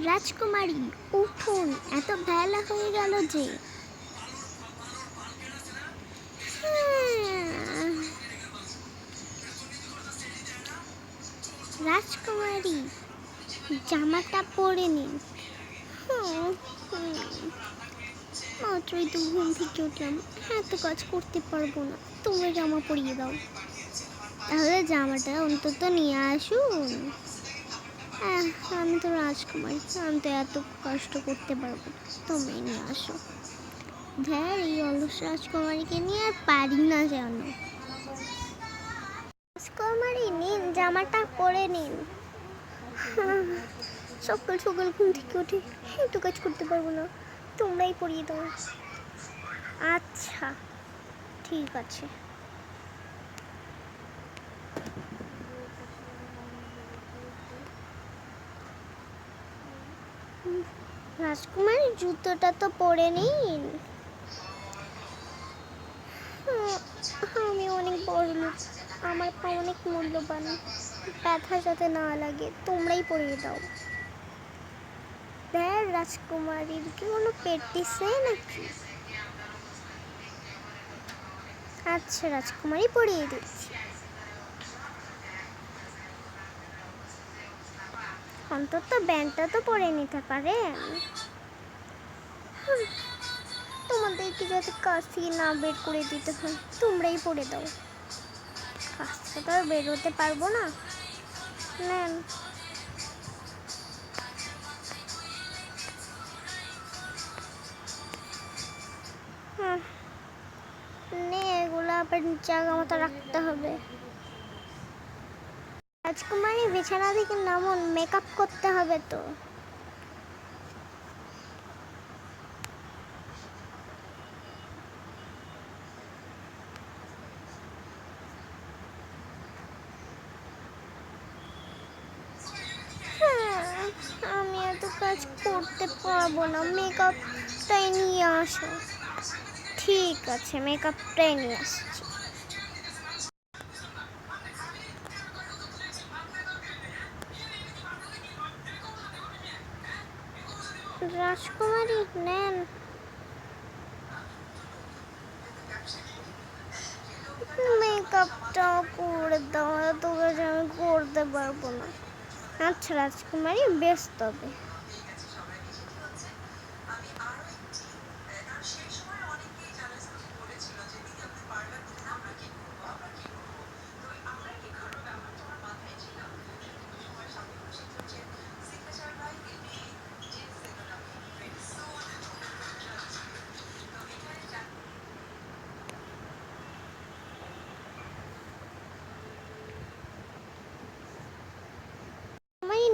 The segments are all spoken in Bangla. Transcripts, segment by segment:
রাজকুমারী উঠুন, এত বেলা হয়ে গেল যে। রাজকুমারী জামাটা পরে নিন। মাত্রই তো ঘুম থেকে উঠলাম, এত কাজ করতে পারবো না, তোমরা জামা পরিয়ে দাও। তাহলে জামাটা অন্তত নিয়ে আসুন। আমি তো রাজকুমারী, আমি তো এত কষ্ট করতে পারবো না, তোমরাই নিয়ে আসো। ধ্যার, এই অলস রাজকুমারীকে নিয়ে আর পারি না যেন। রাজকুমারী নিন, জামাটা পরে নিন। সকাল সকাল ঘুম থেকে উঠে একটু কাজ করতে পারবো না, তোমরাই পরিয়ে দাও। আচ্ছা ঠিক আছে। রাজকুমারী জুতোটা তো পরে নিন। আমি অনেক বড় লোক, আমার পা অনেক মূল্যবান, ব্যথা যাতে না লাগে, তোমরাই পরিয়ে দাও। দেখ, রাজকুমারীর কি কোনো পেট দিছে নাকি? আচ্ছা রাজকুমারী, পরিয়ে দিচ্ছি। অন্তত ব্যান্ডটা তো পরে নিতে পারেন। তোমাদেরকে যাতে কাজ থেকে না বের করে দিতে হয়, তোমরাই পরে দাও। কাজ থেকে তো আর বেরোতে পারবো না। নেন। নে, এগুলো আবার জায়গা মতো রাখতে হবে। রাজকুমারী বিছানা থেকে নামুন, মেকআপ করতে হবে তো। আমি এত কাজ করতে পারবো না, মেকআপটাই নিয়ে আসো। ঠিক আছে, মেকআপটাই নিয়ে আসছি। রাজকুমারী নেন। মেকআপটাও করে দাও, এত কাজ আমি করতে পারবো না। আচ্ছা রাজকুমারী, বেশ তবে।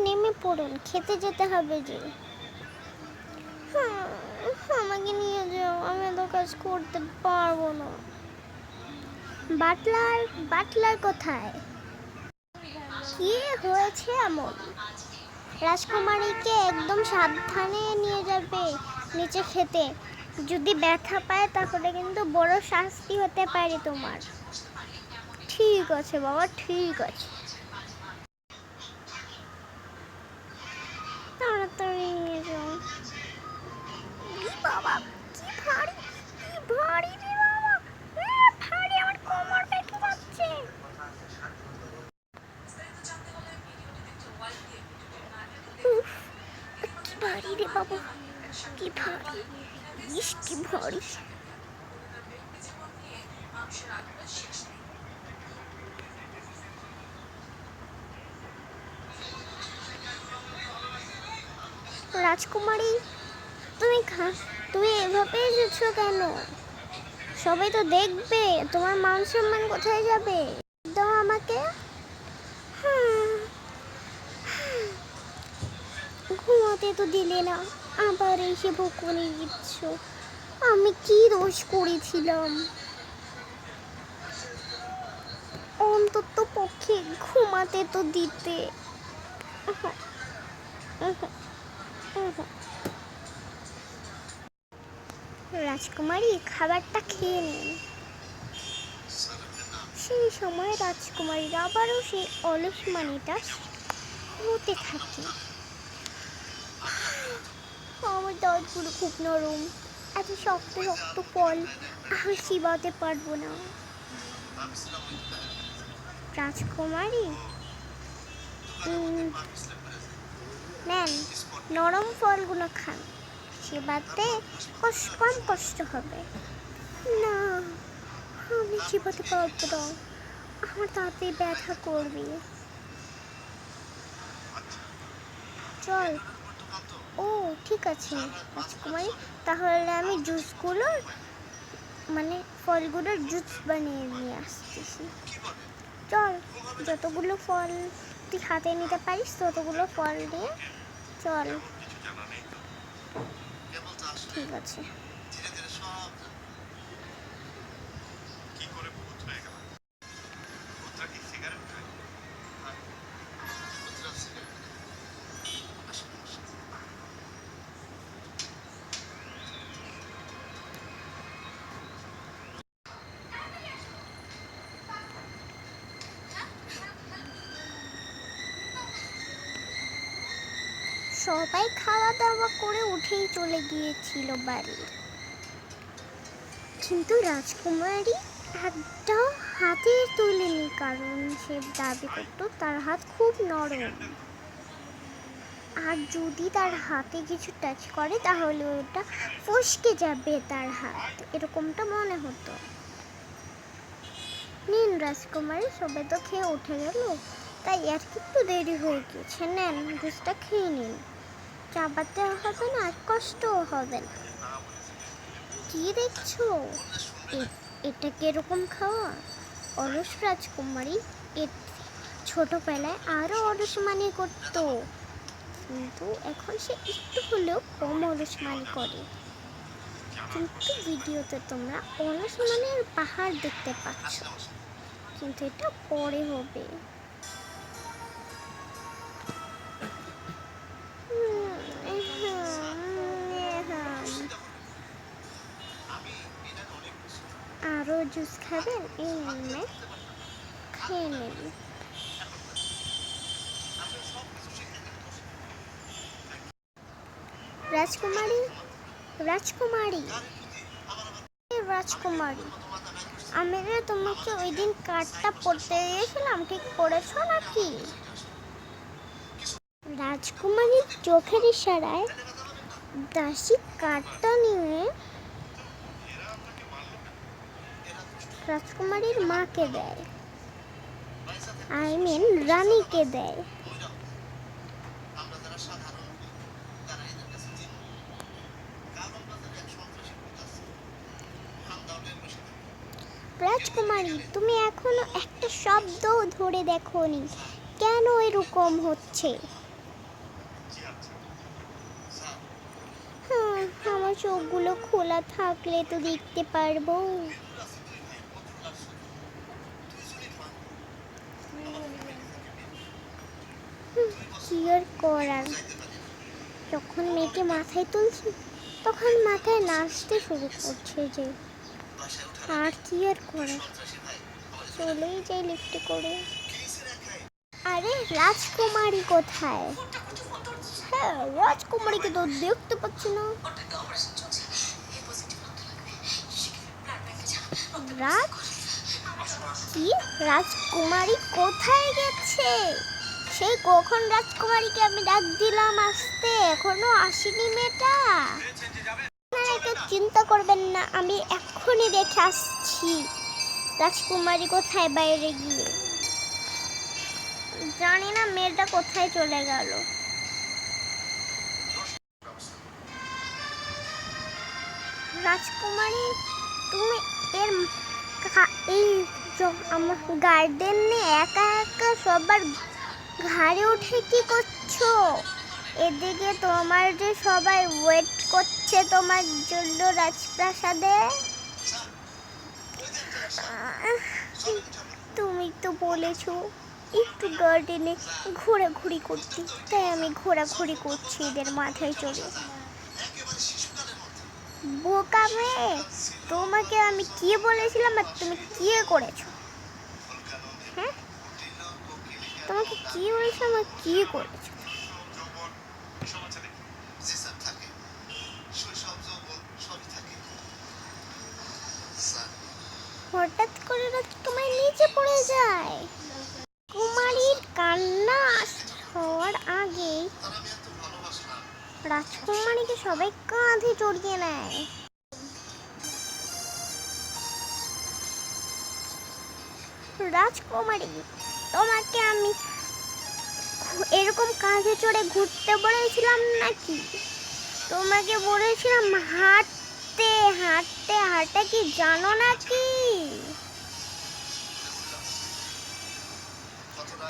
নেমে পড়ুন, খেতে যেতে হবে যে। আমাকে নিয়ে যাও, আমি এত কাজ করতে পারবো না। বাটলার, বাটলার কোথায়? কি হয়েছে এমন? রাজকুমারীকে একদম সাবধানে নিয়ে যাবে নিচে খেতে। যদি ব্যথা পায় তাহলে কিন্তু বড় শাস্তি হতে পারে তোমার। ঠিক আছে বাবা, ঠিক আছে। তাড়াতাড়ি নিয়ে যাও। বাবা কি ভারী, কি ভারী রে বাবা, ভারী, আমার কোমর বেঁকে যাচ্ছে। কি ভারী রে বাবা, কি ভারী, ইস কি ভারী। রাজকুমারী, তুমি এভাবে এসেছো কেন? সবাই তো দেখবে, তোমার মান সম্মান কোথায় যাবে? দাও আমাকে। ঘুমাতে তো দিলে না, আবার এসে বকুনি দিচ্ছ। আমি কি দোষ করেছিলাম? অন্তত পক্ষে ঘুমাতে তো দিতে। রাজকুমারী, খাবারটা খেয়ে নিন। সেই সময় রাজকুমারীর আবারও সেই অলস মানিটা হতে থাকে। আমার দাঁতগুলো খুব নরম, এত শক্ত শক্ত ফল আমি চিবাতে পারবো না। রাজকুমারী নেন, নরম ফলগুলো খান, চিবাতে কম কষ্ট হবে। না, আমি চিবাতে পারবো না, আমার দাঁতে ব্যথা করবে। চল। ও ঠিক আছে রাজকুমারী, তাহলে আমি জুসগুলো মানে ফলগুলোর জুস বানিয়ে নিয়ে আসতেছি। চল, যতগুলো ফল তুই হাতে নিতে পারিস ততগুলো ফল নিয়ে চল। ঠিক আছে। সবাই খাওয়া দাওয়া করে উঠেই চলে গিয়েছিল বাড়ি, কিন্তু রাজকুমারী একটাও হাতে তোলেনি, কারণ সে দাবি করতো তার হাত খুব নরম, আর যদি তার হাতে কিছু টাচ করে তাহলে ওটা ফসকে যাবে তার হাত, এরকমটা মনে হতো। নিন রাজকুমারী, সবাই তো খেয়ে উঠে গেল, তাই আর একটু দেরি হয়ে গিয়েছে, নেন জুসটা খেয়ে নিন, চাবাতে হবে না আর কষ্টও হবে না। কি দেখছো, এটা কিরকম খাওয়া? অলস রাজকুমারী ছোটবেলায় আরো অলসমানি করতো, কিন্তু এখন সে একটু হলেও কম অলসমানি করে। কিন্তু ভিডিওতে তোমরা অলসমানির পাহাড় দেখতে পাচ্ছ, কিন্তু এটা পরে হবে। আরো জুস খাবেন? এই নিন, খেয়ে নিন। রাজকুমারী, রাজকুমারী, রাজকুমারী, আমি যে তোমাকে ওই দিন কার্ডটা পড়তে দিয়েছিলাম, ঠিক পড়েছো নাকি? রাজকুমারীর চোখের ইশারায় দাসী কার্ডটা নিয়ে রাজকুমারীর মাকে দেয়, রানীকে দেয়। রাজকুমারী, তুমি এখনো একটা শব্দ ধরে দেখোনি, কেন এরকম হচ্ছে? হ্যাঁ, আমার চোখগুলো খোলা থাকলে তো দেখতে পারবো। কি আর করার, যখন মেয়েকে মাথায় তুলছি তখন মাথায় নাচতে শুরু করছে যে, আর কি আর করার, চলেই যাই লিফটে করে। আরে রাজকুমারী কোথায়? হ্যাঁ, রাজকুমারীকে তো দেখতে পাচ্ছি না। কি, রাজকুমারী কোথায় গেছে? সেই কখন রাজকুমারীকে আমি ডাক দিলাম আসতে, এখনো আসেনি মেয়েটা। না, একটু চিন্তা করবেন না, আমি এক্ষুনি দেখে আসছি রাজকুমারী কোথায় বাইরে গিয়ে। জানি না মেয়েটা কোথায় চলে গেল। রাজকুমারী, তুমি এই আমার গার্ডেনে একা একা সবার ঘাড়ে উঠে কি করছো? এদিকে তোমার যে সবাই ওয়েট করছে তোমার জন্য রাজপ্রাসাদে। তুমি তো বলেছো একটু গার্ডেনে ঘোরাঘুরি করতে, তাই আমি ঘোরাঘুরি করছি এদের মাথায় চড়ে। বোকা মেয়ে, তোমাকে আমি কি বলেছিলাম আর তুমি কি করেছো? হ্যাঁ, তোমাকে কি বলেছিলাম আর কি করেছো? হঠাৎ করে রাজকুমারী নিচে পড়ে যায়। কুমারীর কান্না হওয়ার আগে রাজকুমারীকে সবাই কাঁধে জড়িয়ে নেয়। রাজকুমারী, তোমাকে আমি এরকম কাঁধে চড়ে ঘুরতে বলেছিলাম নাকি? তোমাকে বলেছিলাম হাঁটতে হাঁটতে হাঁটতে, কি জানো নাকি?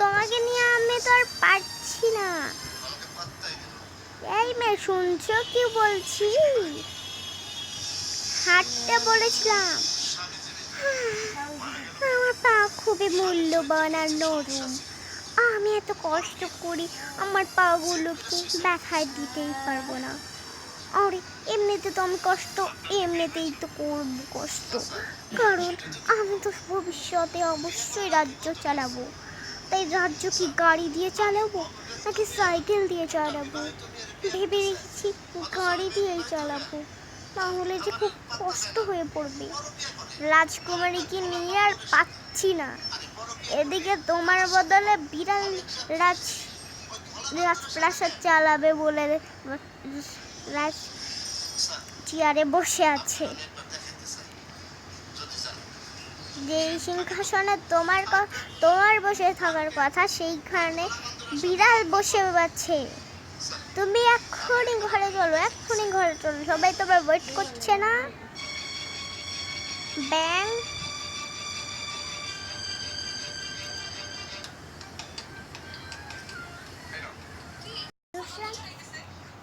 তোমাকে নিয়ে আমি তো আর পারছি না। এই মেয়ে, শুনছো কি বলছি? হাঁটতে বলেছিলাম। আমার পা খুবই মূল্যবান আর নরম। আমি এত কষ্ট করি, আমার পাগুলোকে ব্যথায় দিতেই পারবো না। আরে এমনিতে তো আমি এমনিতেই তো করবো কষ্ট, কারণ আমি তো ভবিষ্যতে অবশ্যই রাজ্য চালাবো। তাই রাজ্য কি গাড়ি দিয়ে চালাবো নাকি সাইকেল দিয়ে চালাবো? ভেবে রেখেছি গাড়ি দিয়েই চালাবো, তাহলে যে খুব কষ্ট হয়ে পড়বে। রাজকুমারীকে নিয়ে আর পাচ্ছি না। এদিকে তোমার বদলে বিড়াল রাজপ্রাসাদ চালাবে বলে রাজ চেয়ারে বসে আছে। যে সিংহাসনে তোমার বসে থাকার কথা, সেইখানে বিড়াল বসে আছে। তুমি এক্ষুনি ঘরে চলো, এক্ষুনি ঘরে চলো, সবাই তোমার ওয়েট করছে না। ব্যাং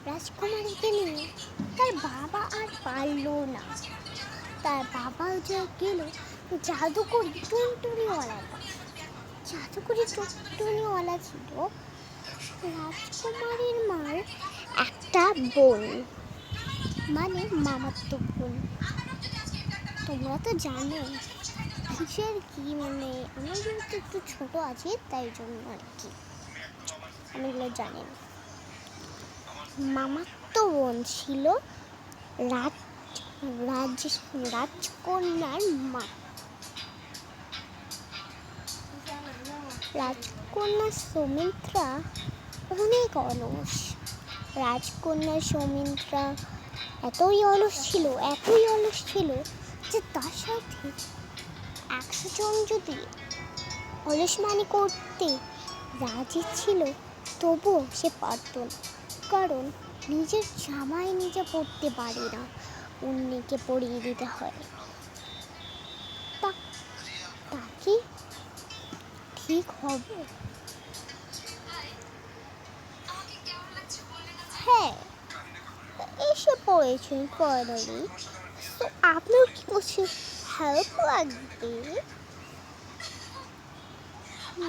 রাজকুমারীকে নিয়ে তার বাবা আর পারলো না। তার বাবা যে গেল জাদুকরি টুনটুনিওয়ালা। জাদুকরি টুনটুনিওয়ালা ছিল রাজকুমারীর মার একটা বোন, মানে মামাতো বোন। তোমরা তো জানো কিসের কি, মানে আমি যেহেতু একটু ছোট আছি তাই জন্য আর কি আমি এগুলো জানি না। মামাতো বোন ছিল রাজকন্যার মা। রাজকন্যা সৌমিত্রা অনেক অলস। রাজকন্যা সৌমিত্রা এতই অলস ছিল যে তার সাথে 100 জন যদি অলসমানি করতে রাজি ছিল, তবুও সে পারত না, কারণ নিজের জামাই নিজে পরতে পারে না, অন্যকে পরিয়ে দিতে হয়। তা কি ঠিক হবে? হ্যাঁ, এসে পড়েছেন ফাইনালি। তো আপনার কি কিছু হেল্প লাগবে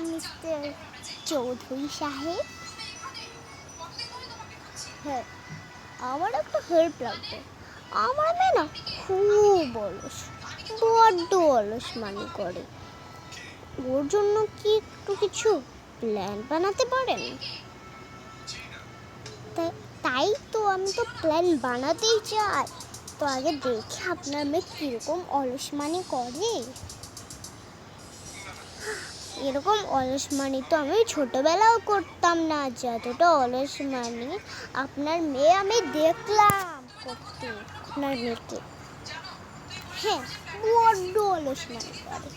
মিস্টার চৌধুরী সাহেব? হ্যাঁ, আমার একটা হেল্প লাগবে। আমার মেয়ে না খুব অলস, বড্ড অলসমানি করে। ওর জন্য কি একটু কিছু প্ল্যান বানাতে পারেন? তাই তো আমি তো প্ল্যান বানাতেই চাই। তো আগে দেখি আপনার মেয়ে কিরকম অলসমানি করে। এরকম অলসমানি তো আমি ছোটবেলাও করতাম না, যতটা অলসমানি আপনার মেয়ে আমি দেখলাম করতে। আপনার মেয়েকে হ্যাঁ, বড্ড অলসমানি করে।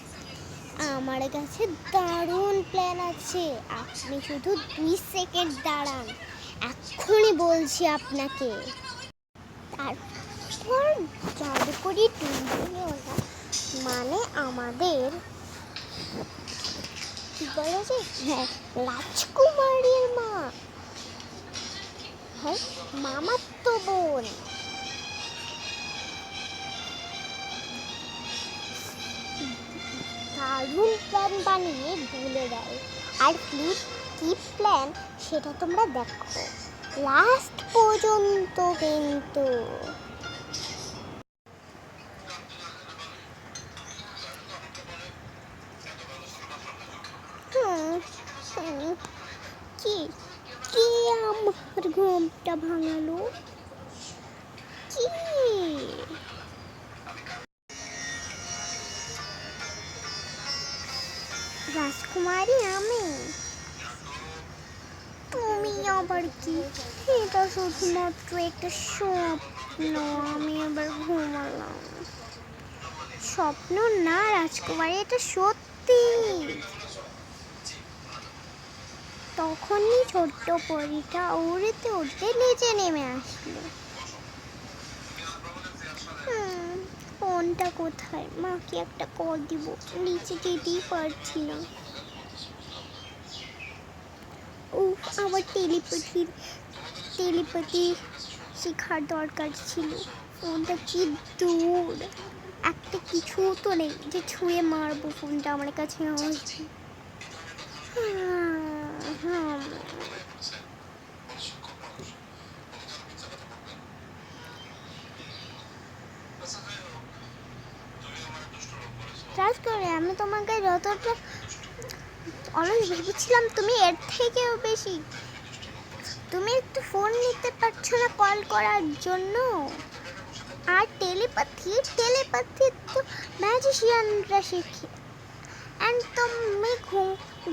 আমার কাছে দারুণ প্ল্যান আছে, আপনি শুধু 2 সেকেন্ড দাঁড়ান, এক্ষুনি বলছি আপনাকে। তারপর জাদুকরি টুনটুনিওয়ালা, মানে আমাদের কি বলেছে, হ্যাঁ, রাজকুমারীর মা, হ্যাঁ, মামাতো বোন, দারুণ প্ল্যান বানিয়ে বলে দেয়। আর কি প্ল্যান সেটা তোমরা দেখো লাস্ট পর্যন্ত কিন্তু। কি আমার ঘুমটা ভাঙালো? কি রাজকুমারী আমি? তুমি আবার কি? এটা শুধুমাত্র একটা স্বপ্ন। আমি আবার ঘুমালাম। স্বপ্ন না রাজকুমারী, এটা সত্যি। তখনই ছোট্ট পরীটা উড়তে উড়তে নিচে নেমে আসলো। ফোনটা কোথায়? মাকে একটা কল দিব, নিচে যেতেই পারছি না। উফ, আমার টেলিপ্যাথি শেখার দরকার ছিল। ফোনটা কি দূর, একটা কিছু তো নেই যে ছুঁয়ে মারবো ফোনটা আমার কাছে আসবে। ট্রাস্ট করে আমি তোমাকে যতটা অলস ভেবেছিলাম তুমি এর থেকেও বেশি। তুমি একটু ফোন নিতে পারছো না কল করার জন্য। আর টেলিপ্যাথি তো ম্যাজিশিয়ানরা শেখে। অ্যান্ড তুমি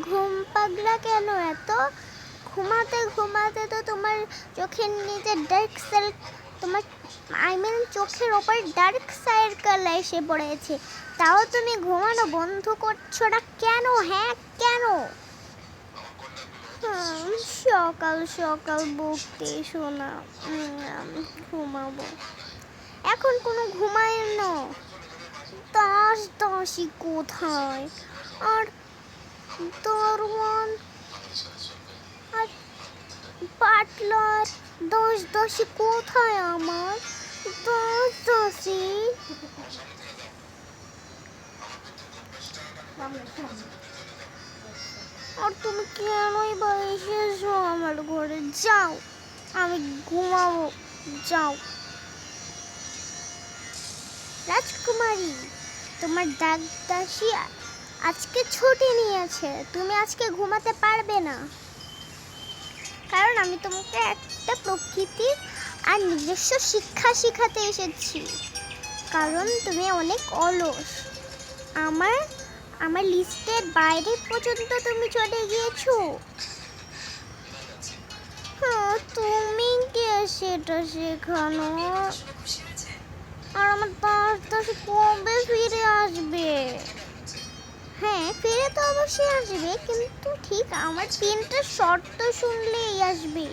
ঘুম পাগলা কেন এত? ঘুমাতে তো তোমার চোখের নিচে ডার্ক সেল, তোমার চোখের ওপর ডার্ক সার্কেল এসে পড়েছে, তাও তুমি ঘুমানো বন্ধ করছো না কেন? হ্যাঁ কেন? সকাল সকাল বকতে শোনা। ঘুমাবো এখন, কোনো ঘুমায় না। দাসী কোথায়? আর দরওয়ান আর বাটলার দাসী কোথায়? আমার দাসী। আর তুমি কেনই বা এসেছো আমার ঘরে? যাও, আমি ঘুমাবো, যাও। রাজকুমারী, তোমার দাসী আজকে ছুটি নিয়েছে, তুমি আজকে ঘুমাতে পারবে না। কারণ আমি তোমাকে একটা প্রকৃতির আর নিজস্ব শিক্ষা শেখাতে এসেছি। কারণ তুমি অনেক অলস। আমার লিস্টের বাইরে পর্যন্ত তুমি চলে গিয়েছো। তুমি কে সেটা শেখানো? আর আমার দাসী কবে ফিরে আসবে? হ্যাঁ, ফিরে তো অবশ্যই আসবে, কিন্তু ঠিক আমার 3টা শর্ত শুনলেই আসবে।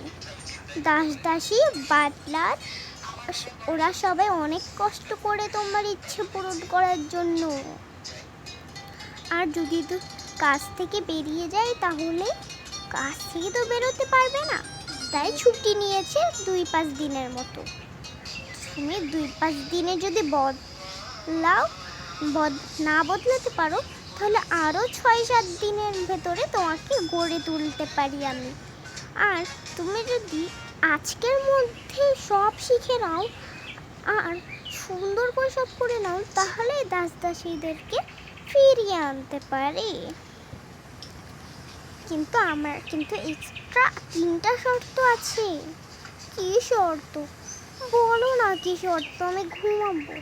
দাসী, বাটলার, ওরা সবাই অনেক কষ্ট করে তোমার ইচ্ছে পূরণ করার জন্য। আর যদি তো কাজ থেকে বেরিয়ে যায়, তাহলে কাজ থেকে তো বেরোতে পারবে না, তাই ছুটি নিয়েছে 2-5 দিনের মতো। তুমি 2-5 দিনে যদি না বদলাতে পারো, তাহলে আরও 6-7 দিনের ভেতরে তোমাকে গড়ে তুলতে পারি আমি। আর তুমি যদি আজকের মধ্যে সব শিখে নাও আর সুন্দর করে সব করে নাও, তাহলে দাসীদেরকে ফিরিয়ে আনতে পারি। কিন্তু এক্সট্রা 3টা শর্ত আছে। কি শর্ত? বলো না কি শর্ত, আমি ঘুমাবো।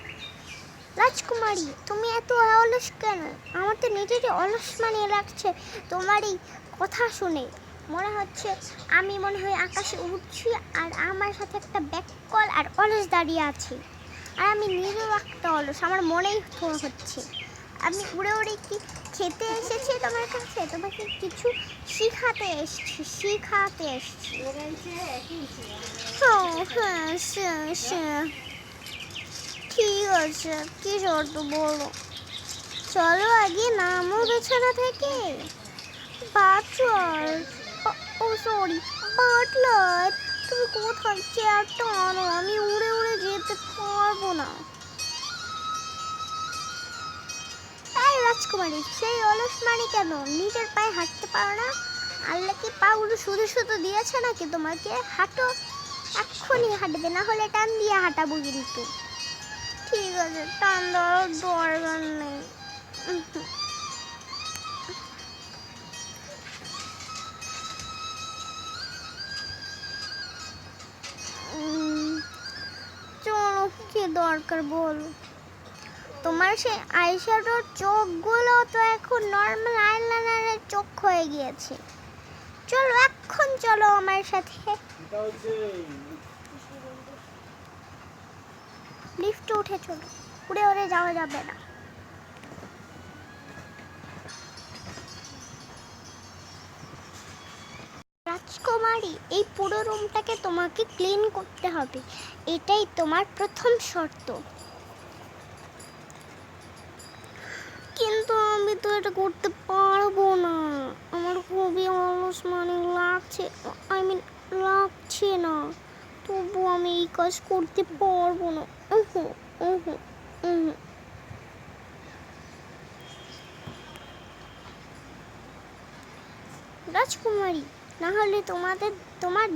রাজকুমারী, তুমি এত অলস কেন? আমার তো নিজেরই অলস মানিয়ে লাগছে তোমার এই কথা শুনে। মনে হচ্ছে আমি আকাশে উড়ছি, আর আমার সাথে একটা ব্যাককল আর অলস দাঁড়িয়ে আছে। আর আমি নিজেও একটা অলস, আমার মনেই হচ্ছে আমি উড়ে উড়ে কি খেতে এসেছি তোমার কাছে? তোমাকে কিছু শিখাতে এসেছি। হ্যাঁ, ঠিক আছে, কি শর্ত বলো? চলো আগে নামো বিছানা থেকে। বাটলার, বাটলার, তুমি কোথায়? চেয়ারটা আনো, আমি উড়ে উড়ে যেতে পারবো না। এই রাজকুমারী, সেই অলস মানে কেন? নিজের পায়ে হাঁটতে পারো না? আল্লাহ কি পাগুলো শুধু দিয়েছে নাকি তোমাকে? হাঁটো, এক্ষুনি হাঁটবে, না হলে টান দিয়ে হাঁটাবো কিন্তু। ঠিক আছে, টান দেওয়ার দরকার নেই। চলো, কি দরকার বলো? তোমার সেই আইশ্যাডোর চোখগুলো তো এখন নর্মাল আইলাইনারের চোখ হয়ে গিয়েছে। চলো এখন চলো আমার সাথে। লিফটে উঠে চলো, উড়ে উড়ে যাওয়া যাবে না। রাজকুমারী, এই পুরো রুমটাকে তোমাকে ক্লিন করতে হবে, এটাই তোমার প্রথম শর্ত। কিন্তু আমি তো এটা করতে পারবো না, আমার খুবই অলস মানে লাগছে না, তবু আমি এই কাজ করতে পারবো না। রাজকুমারী, না হলে তোমার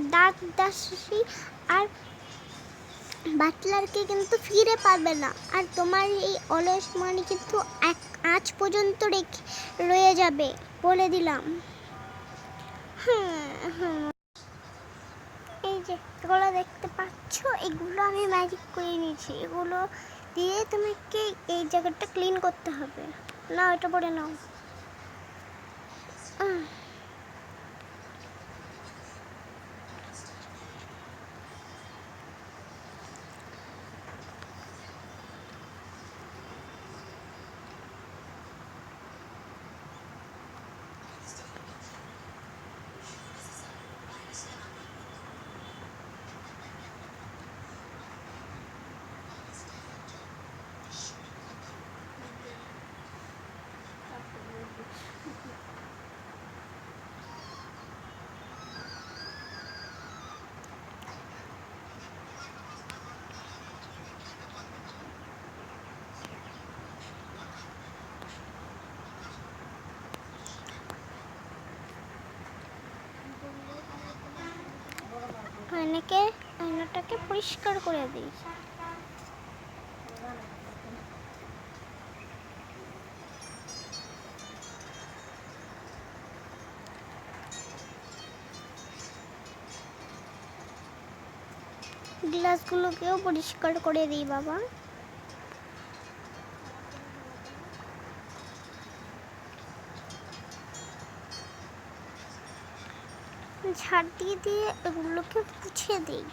দাসী আর বাটলারকে কিন্তু ফিরে পাবে না, আর তোমার এই অলস মানি কিন্তু আজ পর্যন্ত রয়ে যাবে, বলে দিলাম। এই যে এগুলো দেখতে পাচ্ছ, এগুলো আমি ম্যাজিক করে নিয়েছি, এগুলো দিয়ে তোমাকে এই জায়গাটা ক্লিন করতে হবে। না, এটা পরে নাও। আয়নাটাকে পরিষ্কার করে দিই। গ্লাসগুলোকেও পরিষ্কার করে দিই বাবা। ঝাড় দিয়ে এগুলোকে মুছে দিই।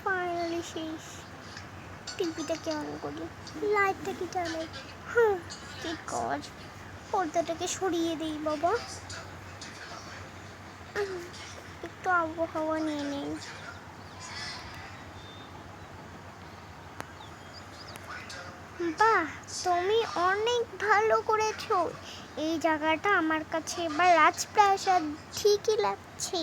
ফাইনালি শেষ। টিভিটাকে অন করি, লাইটটাকে জ্বালাই। কি কাজ, পর্দাটাকে সরিয়ে দিই বাবা, একটু আবহাওয়া নিয়ে নেই। বাহ, তুমি অনেক ভালো করেছো, এই জায়গাটা আমার কাছে এবার রাজপ্রাসাদ ঠিকই লাগছে।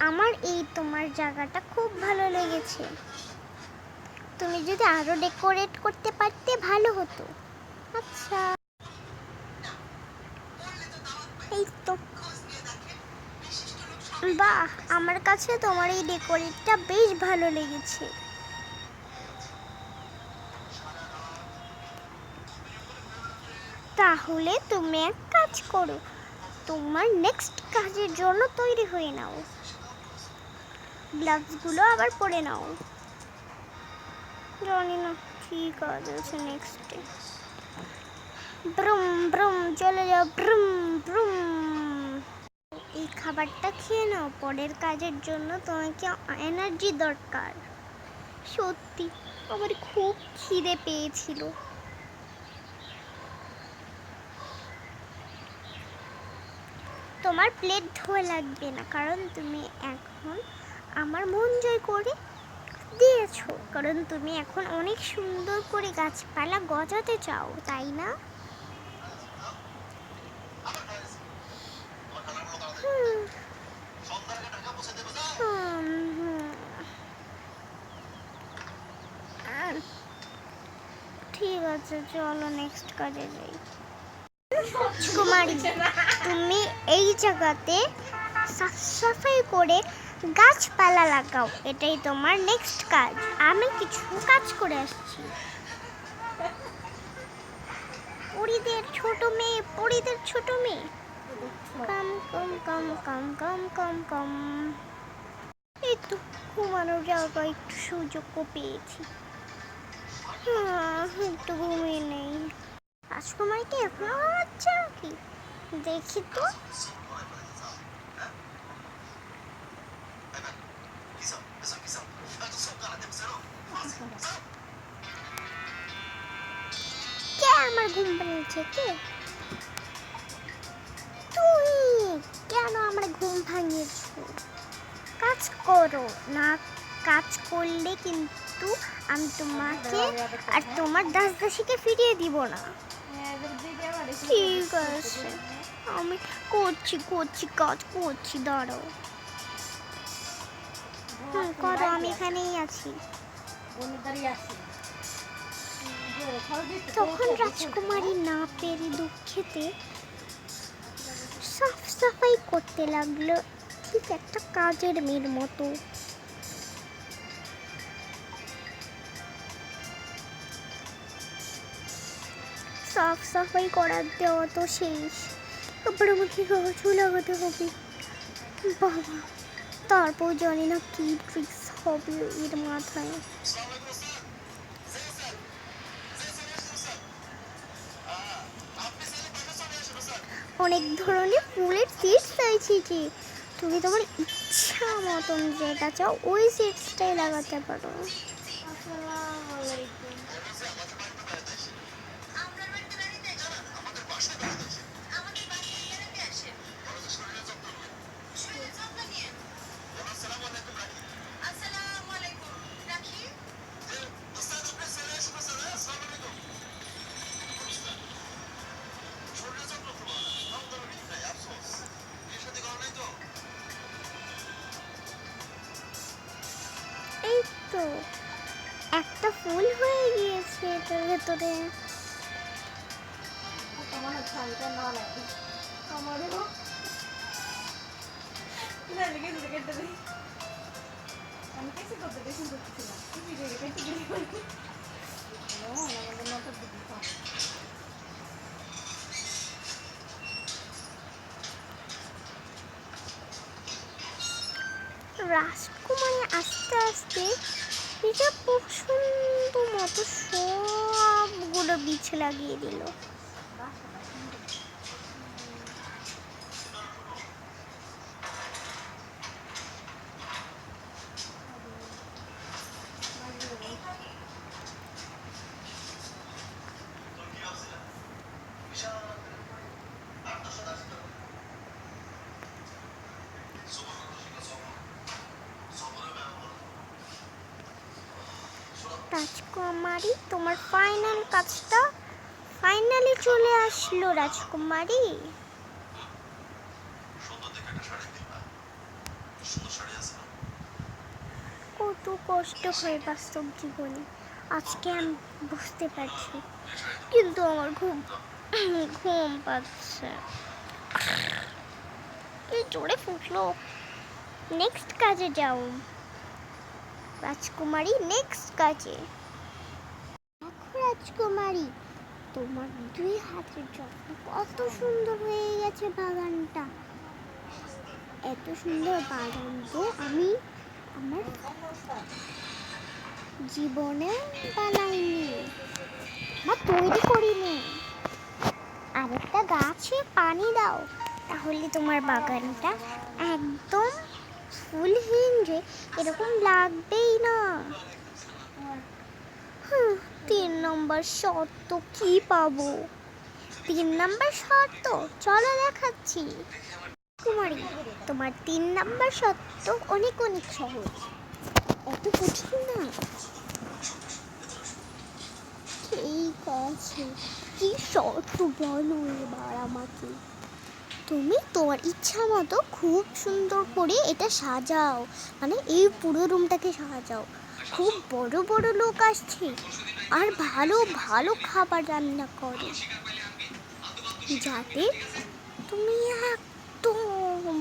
আমার এই তোমার জায়গাটা খুব ভালো লেগেছে, তুমি যদি আরো ডেকোরেট করতে পারতে ভালো হতো। আচ্ছা, এই তো। বাহ, আমার কাছে তোমার এই ডেকোরেটটা বেশ ভালো লেগেছে। তাহলে তুমি এক কাজ করো, তোমার নেক্সট কাজের জন্য তৈরি হয়ে নাও, গ্লাভসগুলো আবার পরে নাও। জানি না কি কাজ আছে নেক্সটে। ব্রুম ব্রুম, চলে যাও, ব্রুম ব্রুম। এই খাবারটা খেয়ে নাও, পরের কাজের জন্য তোমাকে এনার্জি দরকার। সত্যি আমার খুব খিদে পেয়েছিল। তোমার প্লেট ধোয়া লাগবে না, কারণ তুমি এখন আমার মন জয় করে দিয়েছো, কারণ তুমি এখন অনেক সুন্দর করে গাছপালা গজাতে চাও, তাই না? ঠিক আছে, চলো নেক্সট কাজে যাই। রাজকুমারী, তুমি এই জায়গাতে সাফ সাফাই করে গাছপালা লাগাও, এটাই তোমার নেক্সট কাজ। আমি কিছু কাজ করে আসছি। পরীদের ছোট মেয়ে, পরীদের ছোট মেয়ে, কম কম কম কম কম কম কম। এই তো ঘুমানোর জায়গায় একটু সুযোগ পেয়েছি। একটু ঘুমিয়ে নেই। রাজকুমারীকে এখনো ঘুমাচ্ছে নাকি? দেখি তো। কে আমার ঘুম ভাঙিয়েছে? কে? তুমি কেন আমার ঘুম ভাঙিয়েছো? কাজ করো না, কাজ করলে কিন্তু আমি তোমাকে আর তোমার দাসদাসীকে ফিরিয়ে দিব না। ঠিক আছে, আমি করছি করছি কাজ করছি, দাঁড়াও। করো, আমি এখানেই আছি। তখন রাজকুমারী না পেরে দুঃখেতে সাফ সাফাই করতে লাগলো, ঠিক একটা কাজের মেয়ের মতো। সাফ সাফাই করার দেওয়া তো শেষ, তারপর আমাকে গাছও লাগাতে হবে। বাবা, তারপর জানি না কি ট্রিক্স হবে এর মাথায়। অনেক ধরনের ফুলের সিডস চাইছি যে তুমি তোমার ইচ্ছা মতন যেটা চাও ওই সিডসটাই লাগাতে পারো। এই তো একটা ফুল হয়ে গিয়েছে এটার ভেতরে। রাজকুমারী আস্তে আস্তে নিজের পছন্দ মতো সবগুলো বীজ লাগিয়ে দিল। রাজকুমারী, তোমার ফাইনাল কাজটা ফাইনালি চলে আসলো। রাজকুমারী, কত কষ্ট হয় বাস্তব জীবনে, আজকে আমি বুঝতে পারছি। কিন্তু আমার ঘুম ঘুম পাচ্ছে। এই জোরে ফুটলো। নেক্সট কাজে যাও রাজকুমারী, নেক্সট কাজে। রাজকুমারী, তোমার দুই হাতের যত্ন কত সুন্দর হয়ে গেছে বাগানটা। এত সুন্দর বাগান তো আমি আমার জীবনে বানাইনি বা তৈরি করিনি। আরেকটা গাছে পানি দাও, তাহলে তোমার বাগানটা একদম ফুলহীন যে এরকম লাগবেই না। 3 নম্বর শর্ত কি পাবো? 3 নম্বর শর্ত চলো দেখাচ্ছি। কুমারী, তোমার 3 নম্বর শর্ত অনেক অনেক সহজ, এত কঠিন না। ঠিক আছে, কি শর্ত বলো এবার আমাকে। তুমি তোমার ইচ্ছা মতো খুব সুন্দর করে এটা সাজাও, মানে এই পুরো রুমটাকে সাজাও। খুব বড় বড় লোক আসছে আর ভালো ভালো খাবার রান্না করো, যাতে তুমি একদম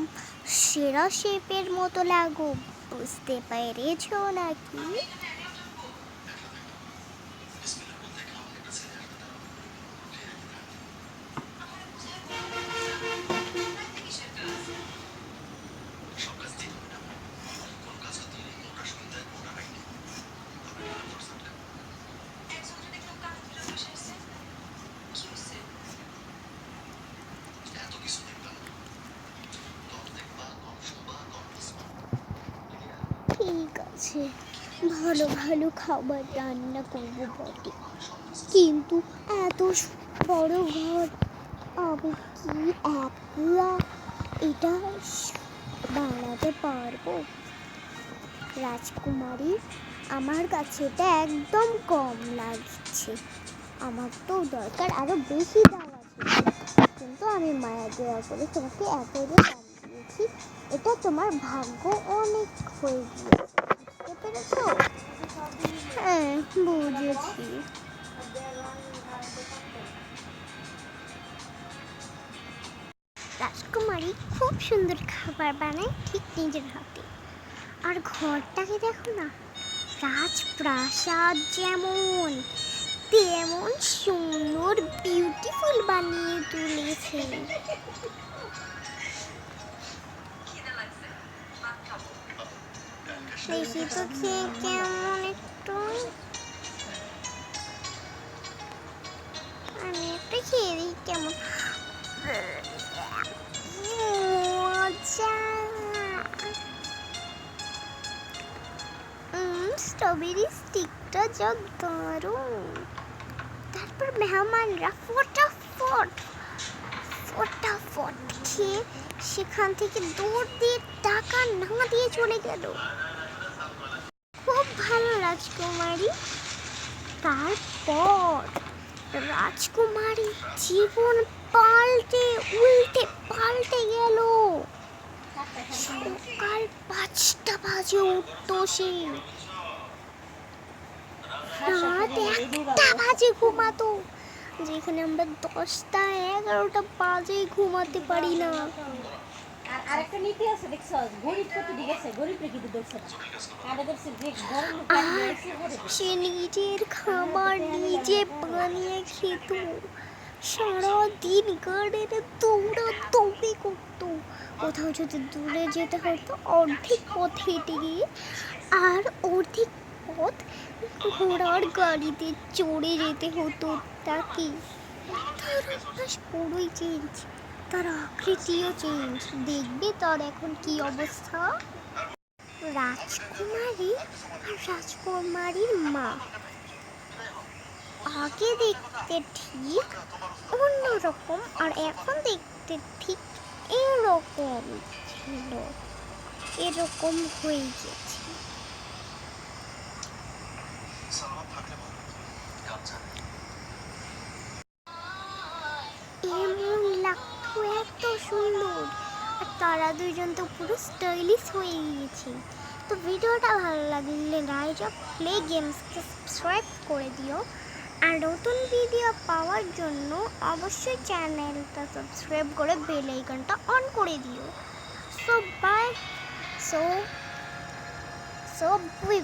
সেরা শেপের মতো লাগুক, বুঝতে পেরেছো নাকি? ঠিক আছে, ভালো ভালো খাবার রান্না করবো বটে, কিন্তু এত বড় ঘর আমি কি একলা এটা বানাতে পারবো? রাজকুমারী, আমার কাছে এটা একদম কম লাগছে। আমার তো দরকার আরো বেশি দেওয়া ছিল, কিন্তু আমি মায়া দয়া করে তোমাকে এত যে দাম দিয়েছি, এটা তোমার ভাগ্য অনেক হয়ে গিয়েছে, বুঝতে পেরেছো? হ্যাঁ, বুঝেছি। রাজকুমারী খুব সুন্দর খাবার বানায় ঠিক নিজের হাতে। আর ঘরটাকে দেখো না, রাজপ্রাসাদ যেমন তেমন সুন্দর বিউটিফুল বানিয়ে তুলেছে। দেখি তো খেয়ে কেমন একটু, আমি একটু খেয়ে দিই কেমন মজা। স্ট্রবেরি স্টিকটা যা দারুণ। তারপর মেহমানরা ফটাফট খেয়ে সেখান থেকে দৌড় দিয়ে টাকা না দিয়ে চলে গেল। খুব ভালো রাজকুমারী। তারপর রাজকুমারী জীবন উল্টে পাল্টে গেল। সকাল 5টা বাজে উঠতো সে, রাত 1টা বাজে ঘুমাতো, যেখানে আমরা 10টা 11টা বাজে ঘুমাতে পারি না। আরেকটা নীতি আছে দেখছো, গরিব কত দিয়েছে, গরিব রে কিন্তু দেখছ না, কাটা দেখছে যে গরিব লোক সে নিজের খাবার নিজে বানিয়ে খেত, সারাদিন গার্ডেনে দৌড়াদৌড়ি করতো। কোথাও যদি দূরে যেতে হতো অর্ধেক পথ হেঁটে গিয়ে, আর অর্ধেক পথ ঘোড়ার গাড়িতে চড়ে যেতে হতো তাকে। তার অভ্যাস পুরোই চেঞ্জ, তার আকৃতিও চেঞ্জ। দেখবে তার এখন কি অবস্থা। রাজকুমারী আর রাজকুমারীর মা আগে দেখতে ঠিক অন্যরকম, আর এখন দেখতে ঠিক এরকম ছিল, এরকম হয়ে গেছে। এমন লাগতো এত সুন্দর, আর তারা দুজন তো পুরো স্টাইলিশ হয়ে গিয়েছে। তো ভিডিওটা ভালো লাগলে রাইজ অফ প্লে গেমসকে সাবস্ক্রাইব করে দিও, আর নতুন ভিডিও পাওয়ার জন্য অবশ্যই চ্যানেলটা সাবস্ক্রাইব করে বেল আইকনটা অন করে দিও। So bye, so by.